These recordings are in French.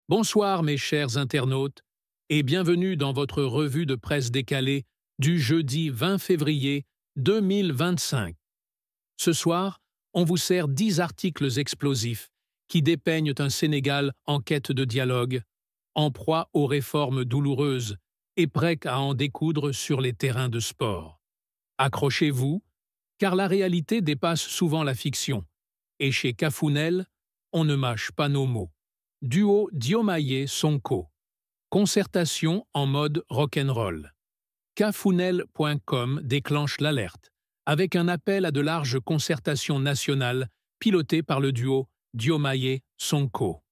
Bonsoir mes chers internautes et bienvenue dans votre revue de presse décalée du jeudi 20 février 2025. Ce soir, on vous sert 10 articles explosifs qui dépeignent un Sénégal en quête de dialogue, en proie aux réformes douloureuses et prêt à en découdre sur les terrains de sport. Accrochez-vous, car la réalité dépasse souvent la fiction, et chez Cafounel, on ne mâche pas nos mots. Duo Diomaye-Sonko. Concertation en mode rock'n'roll. Cafounel.com déclenche l'alerte, avec un appel à de larges concertations nationales pilotées par le duo Diomaye-Sonko.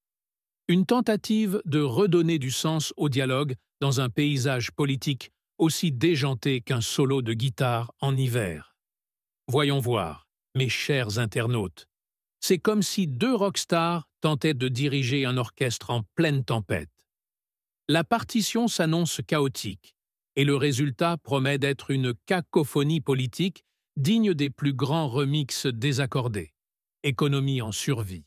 Une tentative de redonner du sens au dialogue dans un paysage politique aussi déjanté qu'un solo de guitare en hiver. Voyons voir, mes chers internautes. C'est comme si deux rockstars tentaient de diriger un orchestre en pleine tempête. La partition s'annonce chaotique, et le résultat promet d'être une cacophonie politique digne des plus grands remixes désaccordés. Économie en survie.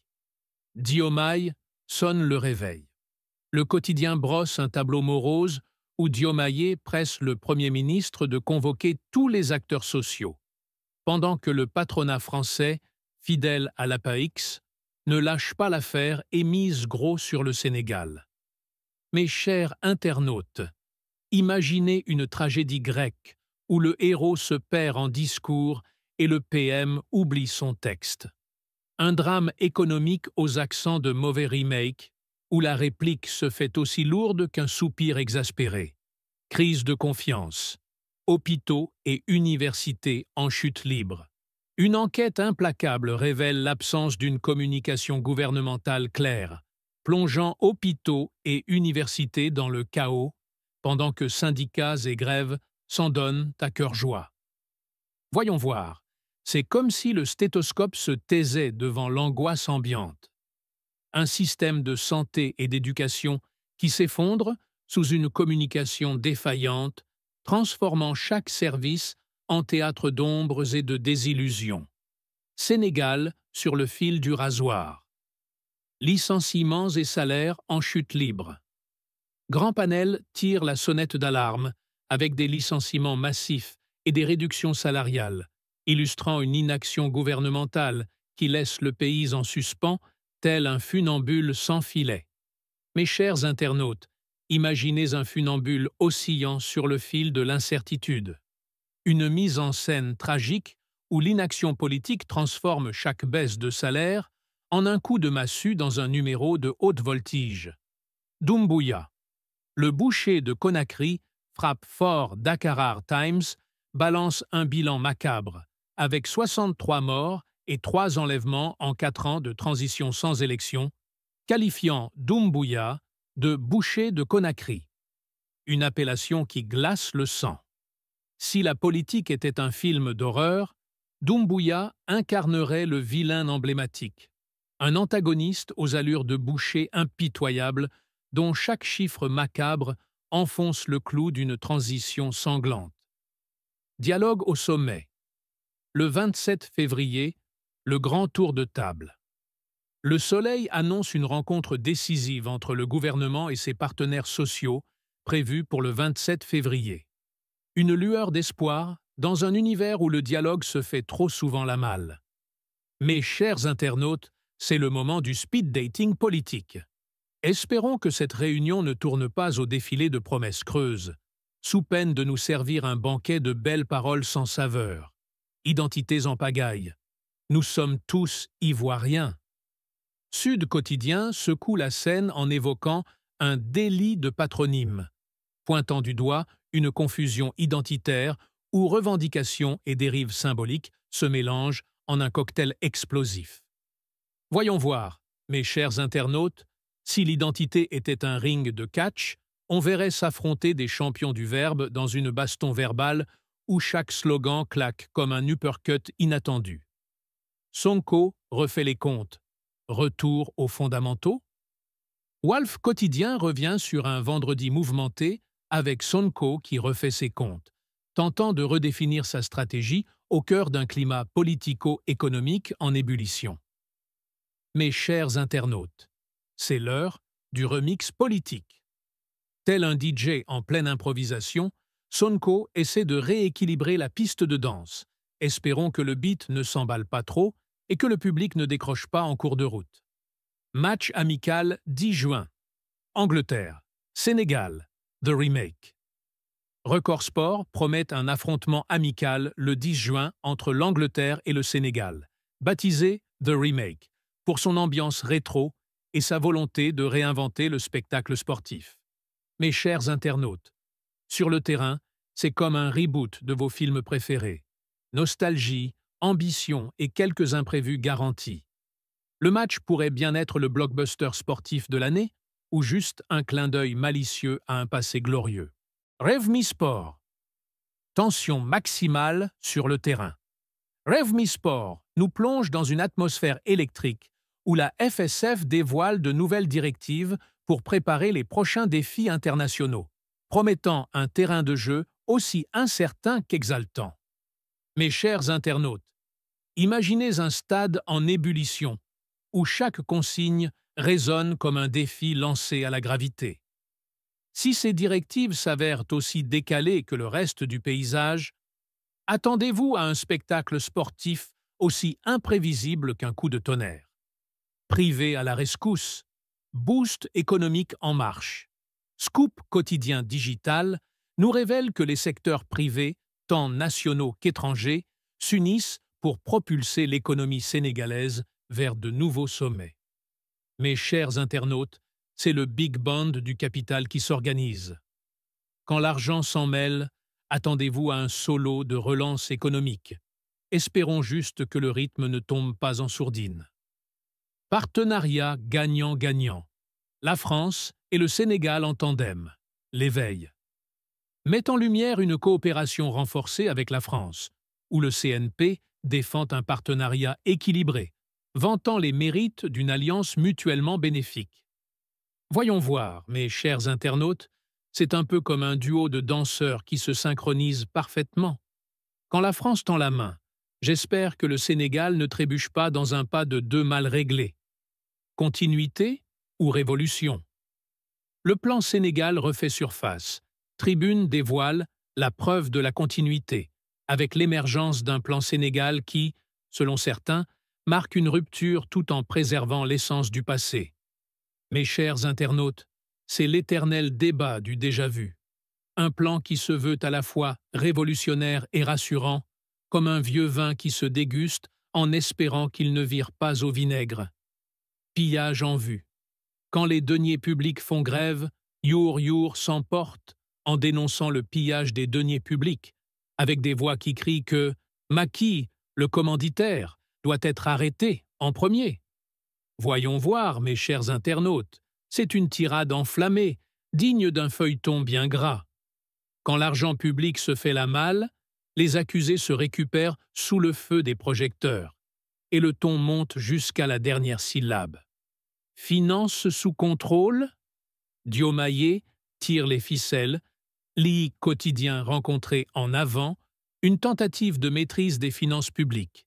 Diomaye sonne le réveil. Le quotidien brosse un tableau morose où Diomaye presse le Premier ministre de convoquer tous les acteurs sociaux, pendant que le patronat français, fidèle à l'APAX, ne lâche pas l'affaire et mise gros sur le Sénégal. Mes chers internautes, imaginez une tragédie grecque où le héros se perd en discours et le PM oublie son texte. Un drame économique aux accents de mauvais remake, où la réplique se fait aussi lourde qu'un soupir exaspéré. Crise de confiance. Hôpitaux et universités en chute libre. Une enquête implacable révèle l'absence d'une communication gouvernementale claire, plongeant hôpitaux et universités dans le chaos, pendant que syndicats et grèves s'en donnent à cœur joie. Voyons voir, c'est comme si le stéthoscope se taisait devant l'angoisse ambiante. Un système de santé et d'éducation qui s'effondre sous une communication défaillante, transformant chaque service en théâtre d'ombres et de désillusions. Sénégal sur le fil du rasoir. Licenciements et salaires en chute libre. Grand Panel tire la sonnette d'alarme avec des licenciements massifs et des réductions salariales, illustrant une inaction gouvernementale qui laisse le pays en suspens, tel un funambule sans filet. Mes chers internautes, imaginez un funambule oscillant sur le fil de l'incertitude. Une mise en scène tragique où l'inaction politique transforme chaque baisse de salaire en un coup de massue dans un numéro de haute voltige. Doumbouya. Le boucher de Conakry frappe fort Dakar Times, balance un bilan macabre, avec 63 morts et 3 enlèvements en 4 ans de transition sans élection, qualifiant Doumbouya de boucher de Conakry. Une appellation qui glace le sang. Si la politique était un film d'horreur, Doumbouya incarnerait le vilain emblématique, un antagoniste aux allures de boucher impitoyable dont chaque chiffre macabre enfonce le clou d'une transition sanglante. Dialogue au sommet. Le 27 février, le grand tour de table. Le Soleil annonce une rencontre décisive entre le gouvernement et ses partenaires sociaux, prévue pour le 27 février. Une lueur d'espoir dans un univers où le dialogue se fait trop souvent la malle. Mes chers internautes, c'est le moment du speed dating politique. Espérons que cette réunion ne tourne pas au défilé de promesses creuses, sous peine de nous servir un banquet de belles paroles sans saveur. Identités en pagaille. Nous sommes tous ivoiriens. Sud Quotidien secoue la scène en évoquant un délit de patronyme, pointant du doigt une confusion identitaire où revendications et dérives symboliques se mélangent en un cocktail explosif. Voyons voir, mes chers internautes, si l'identité était un ring de catch, on verrait s'affronter des champions du verbe dans une baston verbale où chaque slogan claque comme un uppercut inattendu. Sonko refait les comptes. Retour aux fondamentaux? Walf Quotidien revient sur un vendredi mouvementé avec Sonko qui refait ses comptes, tentant de redéfinir sa stratégie au cœur d'un climat politico-économique en ébullition. Mes chers internautes, c'est l'heure du remix politique. Tel un DJ en pleine improvisation, Sonko essaie de rééquilibrer la piste de danse. Espérons que le beat ne s'emballe pas trop et que le public ne décroche pas en cours de route. Match amical 10 juin. Angleterre. Sénégal. The Remake. Record Sport promet un affrontement amical le 10 juin entre l'Angleterre et le Sénégal, baptisé The Remake, pour son ambiance rétro et sa volonté de réinventer le spectacle sportif. Mes chers internautes, sur le terrain, c'est comme un reboot de vos films préférés. Nostalgie, ambition et quelques imprévus garantis. Le match pourrait bien être le blockbuster sportif de l'année ou juste un clin d'œil malicieux à un passé glorieux. Rêve Mi Sport. Tension maximale sur le terrain. Rêve Mi Sport nous plonge dans une atmosphère électrique où la FSF dévoile de nouvelles directives pour préparer les prochains défis internationaux, promettant un terrain de jeu aussi incertain qu'exaltant. Mes chers internautes, imaginez un stade en ébullition, où chaque consigne résonne comme un défi lancé à la gravité. Si ces directives s'avèrent aussi décalées que le reste du paysage, attendez-vous à un spectacle sportif aussi imprévisible qu'un coup de tonnerre. Privé à la rescousse, boost économique en marche. Scoop quotidien digital nous révèle que les secteurs privés, tant nationaux qu'étrangers, s'unissent pour propulser l'économie sénégalaise vers de nouveaux sommets. Mes chers internautes, c'est le Big Band du capital qui s'organise. Quand l'argent s'en mêle, attendez-vous à un solo de relance économique. Espérons juste que le rythme ne tombe pas en sourdine. Partenariat gagnant-gagnant. La France et le Sénégal en tandem. L'éveil. Met en lumière une coopération renforcée avec la France, où le CNP défend un partenariat équilibré, vantant les mérites d'une alliance mutuellement bénéfique. Voyons voir, mes chers internautes, c'est un peu comme un duo de danseurs qui se synchronisent parfaitement. Quand la France tend la main, j'espère que le Sénégal ne trébuche pas dans un pas de deux mal réglés. Continuité ou révolution? Le plan Sénégal refait surface. Tribune dévoile la preuve de la continuité, avec l'émergence d'un plan Sénégal qui, selon certains, marque une rupture tout en préservant l'essence du passé. Mes chers internautes, c'est l'éternel débat du déjà-vu. Un plan qui se veut à la fois révolutionnaire et rassurant, comme un vieux vin qui se déguste en espérant qu'il ne vire pas au vinaigre. Pillage en vue. Quand les deniers publics font grève, Your s'emporte en dénonçant le pillage des deniers publics, avec des voix qui crient que Macky, le commanditaire, doit être arrêté en premier. Voyons voir, mes chers internautes, c'est une tirade enflammée, digne d'un feuilleton bien gras. Quand l'argent public se fait la malle, les accusés se récupèrent sous le feu des projecteurs, et le ton monte jusqu'à la dernière syllabe. Finance sous contrôle? Diomaye tire les ficelles, lit quotidien rencontré en avant, une tentative de maîtrise des finances publiques,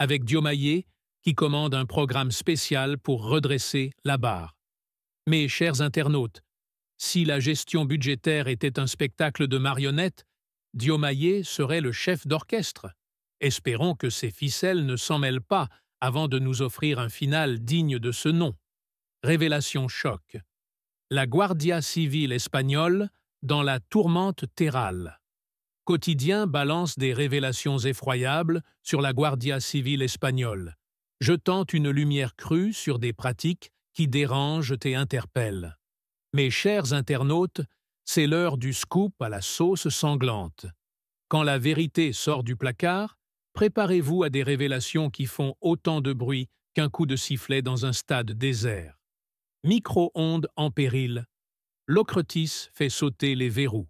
avec Diomaye qui commande un programme spécial pour redresser la barre. Mes chers internautes, si la gestion budgétaire était un spectacle de marionnettes, Diomaye serait le chef d'orchestre. Espérons que ces ficelles ne s'en mêlent pas avant de nous offrir un final digne de ce nom. Révélation choc. La Guardia Civile espagnole dans la tourmente terrale. Quotidien balance des révélations effroyables sur la Guardia Civile espagnole, jetant une lumière crue sur des pratiques qui dérangent et interpellent. Mes chers internautes, c'est l'heure du scoop à la sauce sanglante. Quand la vérité sort du placard, préparez-vous à des révélations qui font autant de bruit qu'un coup de sifflet dans un stade désert. Micro-ondes en péril. Locretis fait sauter les verrous.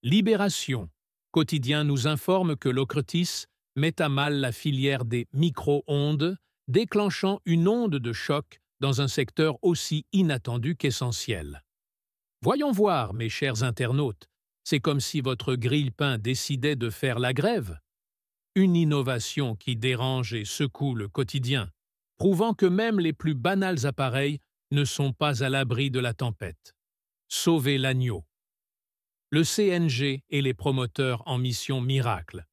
Libération. Quotidien nous informe que Locretis met à mal la filière des micro-ondes, déclenchant une onde de choc dans un secteur aussi inattendu qu'essentiel. Voyons voir, mes chers internautes, c'est comme si votre grille-pain décidait de faire la grève. Une innovation qui dérange et secoue le quotidien, prouvant que même les plus banals appareils ne sont pas à l'abri de la tempête. Sauver l'agneau. Le CNG et les promoteurs en mission miracle.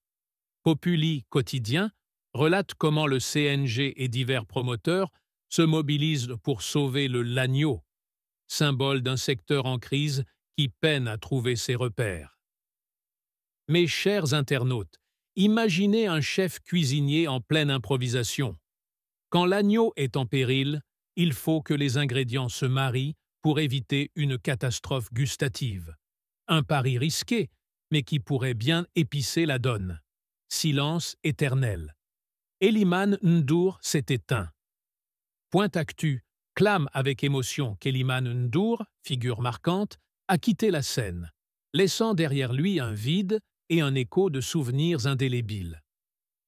Populi quotidien relate comment le CNG et divers promoteurs se mobilisent pour sauver le l'agneau, symbole d'un secteur en crise qui peine à trouver ses repères. Mes chers internautes, imaginez un chef cuisinier en pleine improvisation. Quand l'agneau est en péril, il faut que les ingrédients se marient pour éviter une catastrophe gustative. Un pari risqué, mais qui pourrait bien épicer la donne. Silence éternel. Eliman Ndour s'est éteint. Point Actu clame avec émotion qu'Eliman Ndour, figure marquante, a quitté la scène, laissant derrière lui un vide et un écho de souvenirs indélébiles.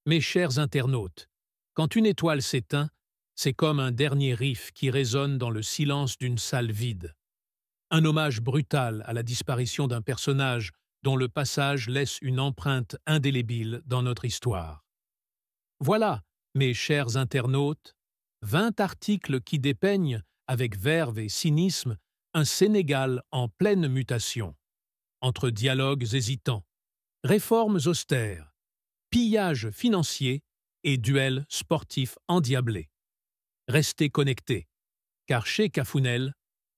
Mes chers internautes, quand une étoile s'éteint, c'est comme un dernier riff qui résonne dans le silence d'une salle vide. Un hommage brutal à la disparition d'un personnage dont le passage laisse une empreinte indélébile dans notre histoire. Voilà, mes chers internautes, 20 articles qui dépeignent, avec verve et cynisme, un Sénégal en pleine mutation, entre dialogues hésitants, réformes austères, pillages financiers et duels sportifs endiablés. Restez connectés, car chez Cafounel,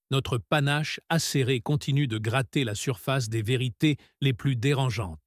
notre panache acéré continue de gratter la surface des vérités les plus dérangeantes.